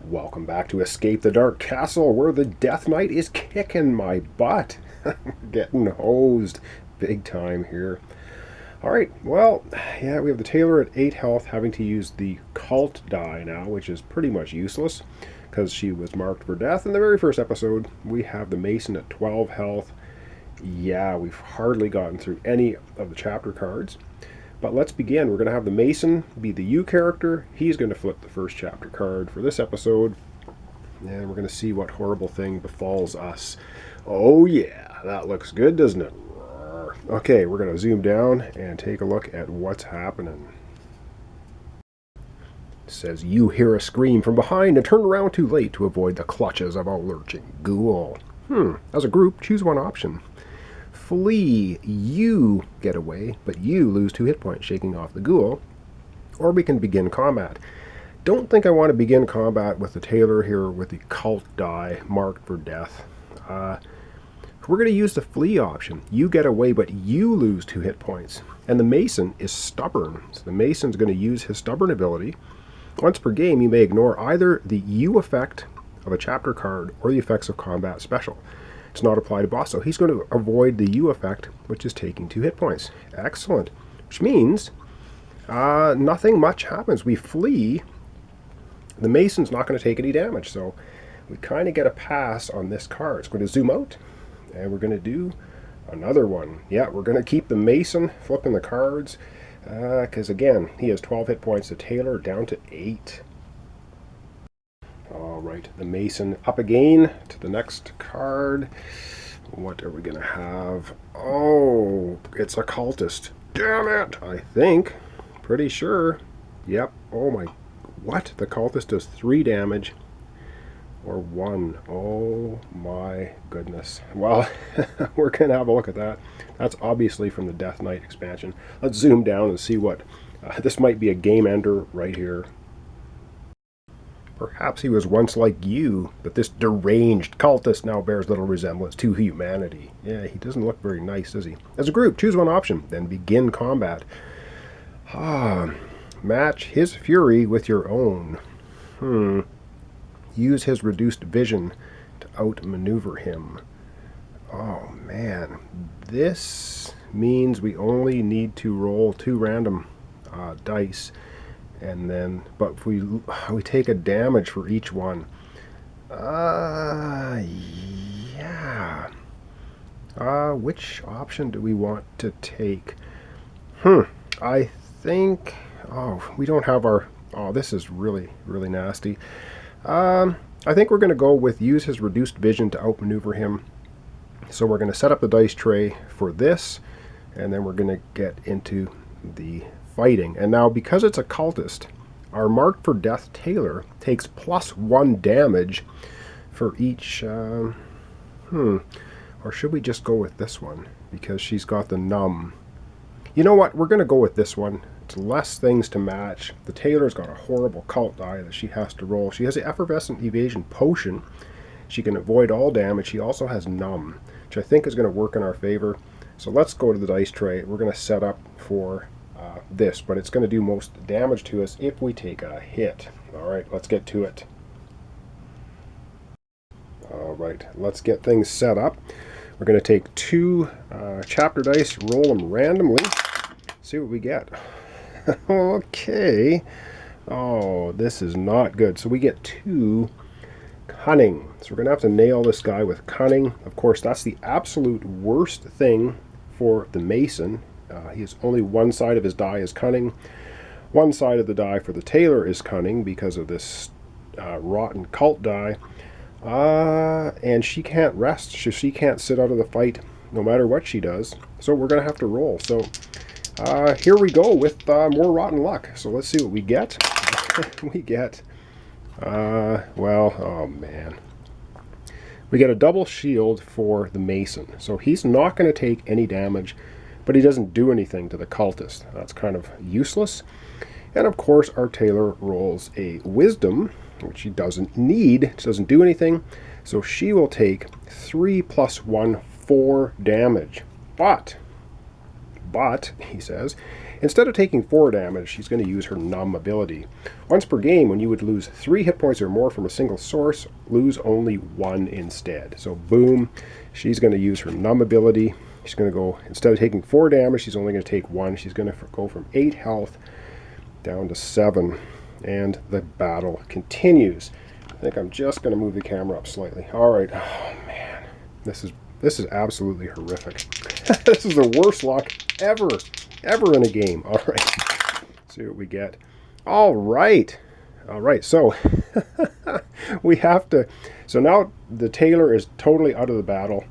Welcome back to Escape the Dark Castle, where the Death Knight is kicking my butt. Getting hosed big time here. Alright, well, yeah, we have the Tailor at 8 health having to use the cult die now, which is pretty much useless because she was marked for death in the very first episode. We have the Mason at 12 health. Yeah, we've hardly gotten through any of the chapter cards. But let's begin. We're going to have the Mason be the you character. He's going to flip the first chapter card for this episode. And we're going to see what horrible thing befalls us. Oh yeah, that looks good, doesn't it? Okay, we're going to zoom down and take a look at what's happening. It says, you hear a scream from behind and turn around too late to avoid the clutches of a lurching ghoul. As a group, choose one option. Flee, you get away, but you lose 2 hit points, shaking off the ghoul. Or we can begin combat. Don't think I want to begin combat with the Tailor here with the cult die marked for death. We're going to use the flee option. You get away, but you lose 2 hit points. And the Mason is stubborn. So the Mason's going to use his stubborn ability. Once per game, you may ignore either the you effect of a chapter card or the effects of combat special. It's not applied to boss, so he's going to avoid the you effect, which is taking 2 hit points. Excellent. Which means nothing much happens. We flee. The Mason's not going to take any damage, so we kind of get a pass on this card. It's going to zoom out, and we're going to do another one. Yeah, we're going to keep the Mason flipping the cards, because again, he has 12 hit points. The Tailor down to 8. Alright, the Mason up again to the next card. What are we going to have? Oh, it's a cultist. Damn it! I think. Pretty sure. Yep. Oh my. What? The cultist does 3 damage. Or 1. Oh my goodness. Well, we're going to have a look at that. That's obviously from the Death Knight expansion. Let's zoom down and see what... this might be a game ender right here. Perhaps he was once like you, but this deranged cultist now bears little resemblance to humanity. Yeah, he doesn't look very nice, does he? As a group, choose one option, then begin combat. Match his fury with your own. Use his reduced vision to outmaneuver him. Oh man, this means we only need to roll 2 random dice. And then, but if we take a damage for each one. Yeah. Which option do we want to take? I think, we don't have our, this is really, really nasty. I think we're going to go with use his reduced vision to outmaneuver him. So we're going to set up the dice tray for this, and then we're going to get into the fighting. And now, because it's a cultist, our marked for death Tailor takes +1 damage for each. Or should we just go with this one because she's got the numb? You know what? We're going to go with this one. It's less things to match. The Tailor's got a horrible cult die that she has to roll. She has the effervescent evasion potion. She can avoid all damage. She also has numb, which I think is going to work in our favor. So let's go to the dice tray. We're going to set up for this, but it's going to do most damage to us if we take a hit. Alright, let's get to it. Alright, let's get things set up. We're going to take 2 chapter dice, roll them randomly, see what we get. Okay. Oh, this is not good. So we get 2 cunning. So we're going to have to nail this guy with cunning. Of course, that's the absolute worst thing for the Mason. He has only one side of his die is cunning. One side of the die for the Tailor is cunning because of this rotten cult die. And she can't rest. She can't sit out of the fight no matter what she does. So we're going to have to roll. So here we go with more rotten luck. So let's see what we get. We get, oh man. We get a double shield for the Mason. So he's not going to take any damage, but he doesn't do anything to the cultist. That's kind of useless. And of course, our Tailor rolls a wisdom, which she doesn't need. It doesn't do anything. So she will take 3 + 1, 4 damage. But but, he says, instead of taking 4 damage, she's going to use her numb ability. Once per game, when you would lose 3 hit points or more from a single source, lose only 1 instead. So boom, she's going to use her numb ability. She's going to go, instead of taking 4 damage, she's only going to take 1. She's going to go from 8 health down to 7. And the battle continues. I think I'm just going to move the camera up slightly. All right. Oh, man. This is absolutely horrific. This is the worst luck ever in a game. All right. Let's see what we get. All right. So we have to. So now the Tailor is totally out of the battle.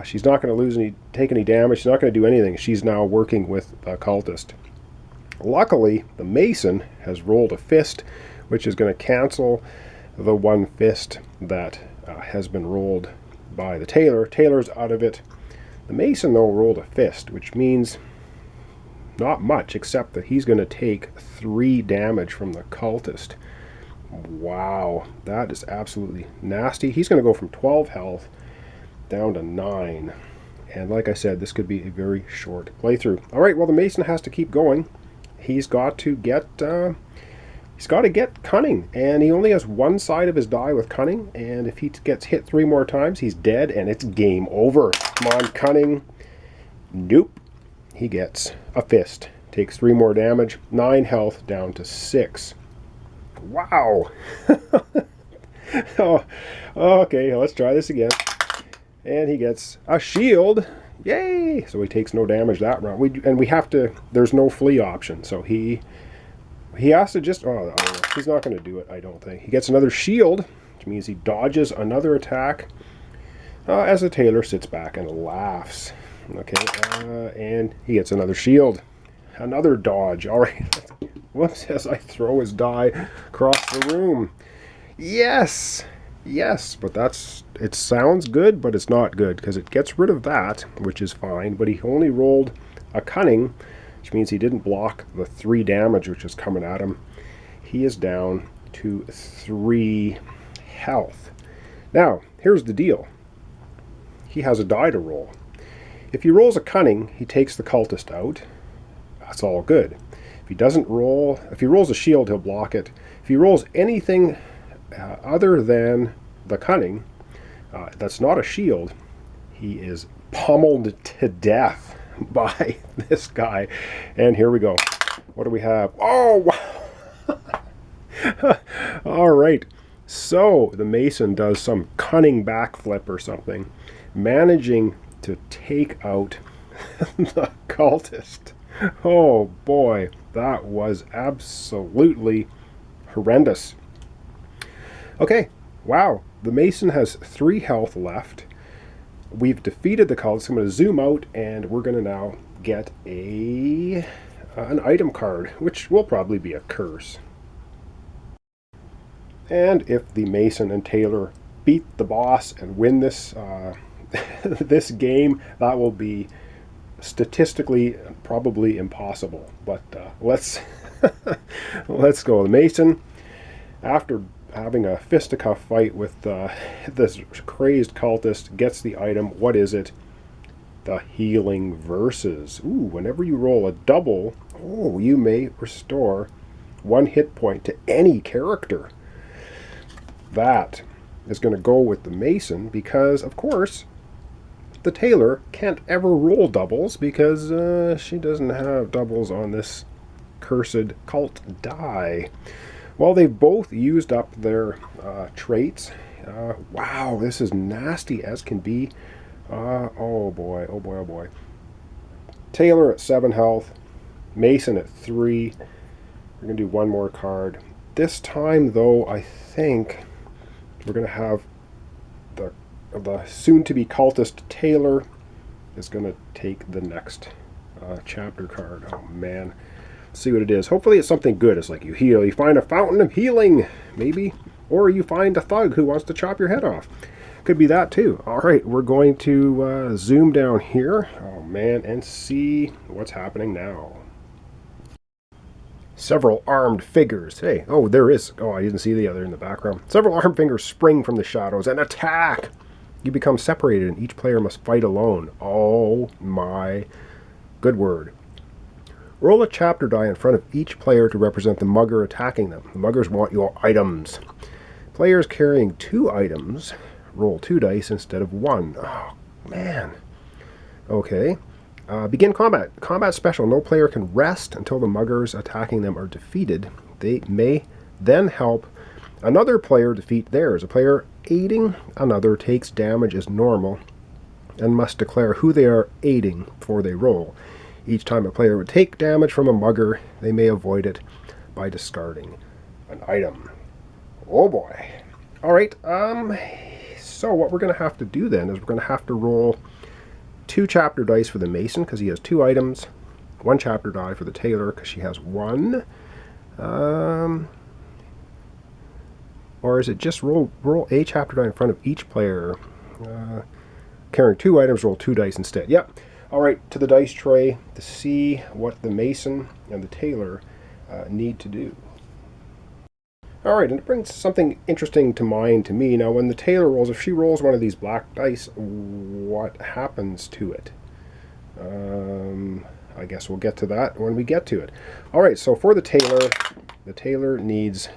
She's not going to take any damage. She's not going to do anything. She's now working with a cultist. Luckily, the Mason has rolled a fist, which is going to cancel the 1 fist that has been rolled by the Tailor. Tailor's out of it. The Mason, though, rolled a fist, which means not much, except that he's going to take 3 damage from the cultist. Wow, that is absolutely nasty. He's going to go from 12 health down to 9. And like I said, this could be a very short playthrough. All right, well, the Mason has to keep going. He's got to get cunning, and he only has 1 side of his die with cunning, and if he gets hit 3 more times, he's dead, and it's game over. Come on, cunning. Nope. He gets a fist. Takes 3 more damage. 9 health down to 6. Wow. Oh, okay, let's try this again. And he gets a shield. Yay! So he takes no damage that round. We have to. There's no flee option, so he has to just. Oh, he's not going to do it. I don't think. He gets another shield, which means he dodges another attack. As the Tailor sits back and laughs. Okay, and he gets another shield, another dodge. All right. Whoops! As I throw his die across the room. Yes. Yes, but it sounds good, but it's not good, because it gets rid of that, which is fine, but he only rolled a cunning, which means he didn't block the 3 damage which is coming at him. He is down to 3 health. Now, here's the deal. He has a die to roll. If he rolls a cunning, he takes the cultist out. That's all good. If he rolls a shield, he'll block it. If he rolls anything other than the cunning, that's not a shield, he is pummeled to death by this guy. And here we go. What do we have? Oh, wow. All right. So the Mason does some cunning backflip or something, managing to take out the cultist. Oh boy, that was absolutely horrendous. Okay, wow, the Mason has 3 health left. We've defeated the cultist. I'm going to zoom out, and we're going to now get an item card, which will probably be a curse. And if the Mason and Tailor beat the boss and win this this game, that will be statistically probably impossible. But let's let's go. The Mason, after having a fisticuff fight with this crazed cultist, gets the item. What is it? The Healing Verses. Ooh, whenever you roll a double, you may restore 1 hit point to any character. That is going to go with the Mason, because, of course, the Tailor can't ever roll doubles, because she doesn't have doubles on this cursed cult die. Well, they've both used up their traits. Wow, this is nasty as can be. Oh boy, oh boy, oh boy. Tailor at 7 health. Mason at 3. We're going to do 1 more card. This time, though, I think we're going to have the soon-to-be cultist Tailor is going to take the next chapter card. Oh, man. See what it is. Hopefully it's something good. It's like you heal. You find a fountain of healing, maybe. Or you find a thug who wants to chop your head off. Could be that too. All right, we're going to zoom down here. Oh, man, and see what's happening now. Several armed figures. Hey, oh, there is. Oh, I didn't see the other in the background. Several armed figures spring from the shadows and attack. You become separated, and each player must fight alone. Oh, my Good word. Roll a chapter die in front of each player to represent the mugger attacking them. The muggers want your items. Players carrying 2 items roll 2 dice instead of 1. Oh, man. Okay. Begin combat. Combat special. No player can rest until the muggers attacking them are defeated. They may then help another player defeat theirs. A player aiding another takes damage as normal and must declare who they are aiding before they roll. Each time a player would take damage from a mugger, they may avoid it by discarding an item. Oh boy. Alright, so what we're going to have to do then is we're going to have to roll 2 chapter dice for the mason because he has 2 items, 1 chapter die for the tailor because she has 1. Or is it just roll a chapter die in front of each player? Carrying 2 items, roll 2 dice instead. Yep. Alright, to the dice tray to see what the mason and the tailor need to do. Alright, and it brings something interesting to mind to me. Now, when the tailor rolls, if she rolls one of these black dice, what happens to it? I guess we'll get to that when we get to it. Alright, so for the tailor needs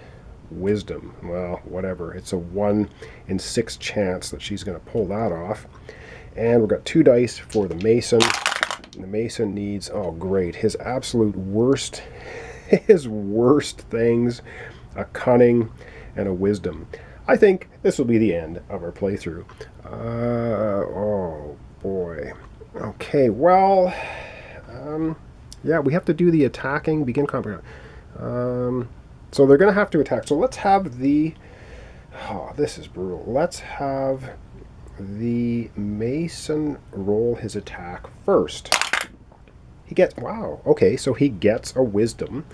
wisdom. Well, whatever. It's a 1 in 6 chance that she's going to pull that off. And we've got 2 dice for the mason. And the mason needs, oh great, his absolute worst, his worst things, a cunning and a wisdom. I think this will be the end of our playthrough. Oh boy. Okay, well, yeah, we have to do the attacking, begin combat. So they're going to have to attack. So let's have the, oh, this is brutal. Let's have the mason roll his attack first. He gets, wow, okay, so he gets a wisdom,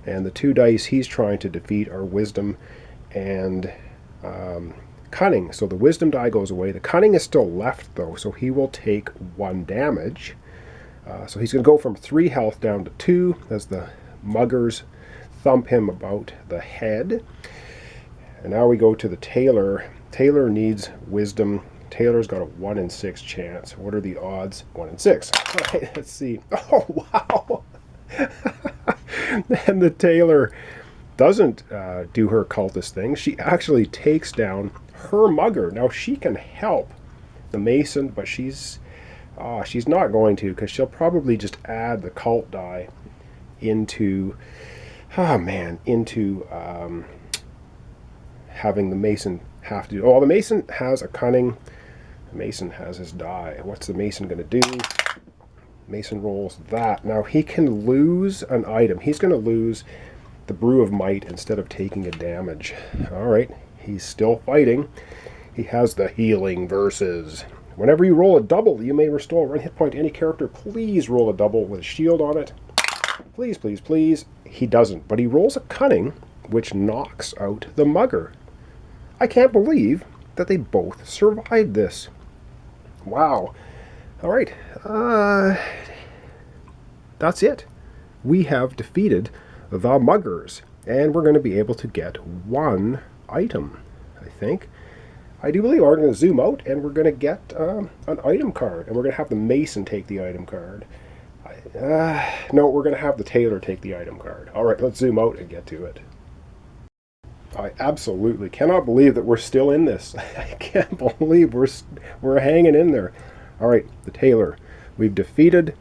and the 2 dice he's trying to defeat are wisdom and cunning. So the wisdom die goes away. The cunning is still left though, so he will take 1 damage. So he's going to go from 3 health down to 2 as the muggers thump him about the head. And now we go to the tailor. Tailor needs wisdom. Taylor's got a 1 in 6 chance. What are the odds? 1 in 6. All right, let's see. Oh, wow. And the tailor doesn't do her cultist thing. She actually takes down her mugger. Now, she can help the mason, but she's not going to because she'll probably just add the cult die into, into having the mason have to do. Oh, the mason has a cunning. The mason has his die. What's the mason going to do? Mason rolls that. Now he can lose an item. He's going to lose the Brew of Might instead of taking a damage. Alright, he's still fighting. He has the healing versus. Whenever you roll a double, you may restore 1 hit point to any character. Please roll a double with a shield on it. Please, please, please. He doesn't, but he rolls a cunning, which knocks out the mugger. I can't believe that they both survived this. Wow. Alright. That's it. We have defeated the muggers. And we're going to be able to get 1 item, I think. I do believe we're going to zoom out and we're going to get an item card. And we're going to have the mason take the item card. No, we're going to have the tailor take the item card. Alright, let's zoom out and get to it. I absolutely cannot believe that we're still in this. I can't believe we're hanging in there. All right, the tailor. We've defeated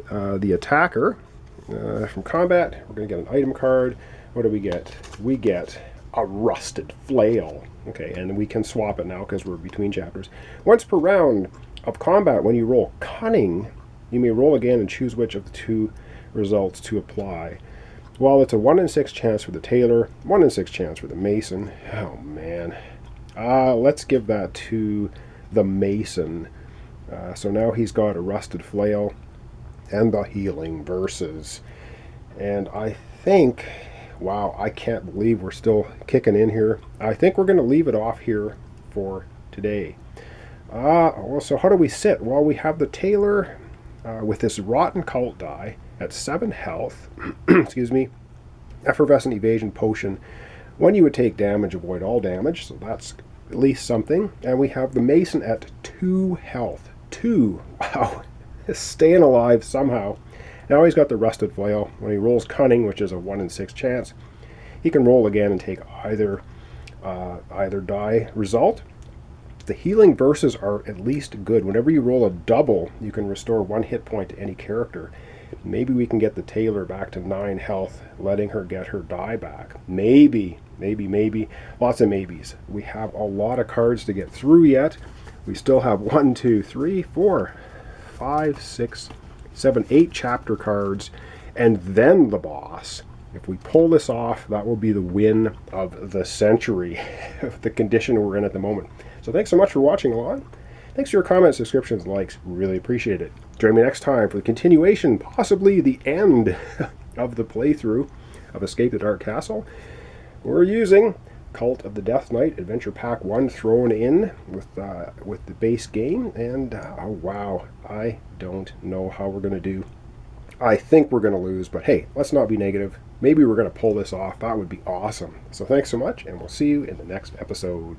the attacker from combat. We're going to get an item card. What do we get? We get a rusted flail. Okay, and we can swap it now because we're between chapters. Once per round of combat, when you roll cunning, you may roll again and choose which of the 2 results to apply. Well, it's a 1 in 6 chance for the tailor, 1 in 6 chance for the mason. Oh, man. Let's give that to the mason. So now he's got a rusted flail and the healing versus. And I think, wow, I can't believe we're still kicking in here. I think we're going to leave it off here for today. Well, so how do we sit? Well, we have the tailor with this rotten cult die at 7 health. Excuse me. Effervescent evasion potion. When you would take damage, avoid all damage. So that's at least something. And we have the mason at 2 health. 2. Wow. staying alive somehow. Now he's got the rusted flail. When he rolls cunning, which is a 1 in 6 chance, he can roll again and take either die result. The healing verses are at least good. Whenever you roll a double, you can restore 1 hit point to any character. Maybe we can get the Tailor back to 9 health, letting her get her die back. Maybe. Lots of maybes. We have a lot of cards to get through yet. We still have 1, 2, 3, 4, 5, 6, 7, 8 chapter cards, and then the boss. If we pull this off, that will be the win of the century, the condition we're in at the moment. So thanks so much for watching along. Thanks for your comments, subscriptions, likes. Really appreciate it. Join me next time for the continuation, possibly the end of the playthrough of Escape the Dark Castle. We're using Cult of the Death Knight Adventure Pack 1 thrown in with the base game. And, oh wow, I don't know how we're going to do. I think we're going to lose, but hey, let's not be negative. Maybe we're going to pull this off. That would be awesome. So thanks so much, and we'll see you in the next episode.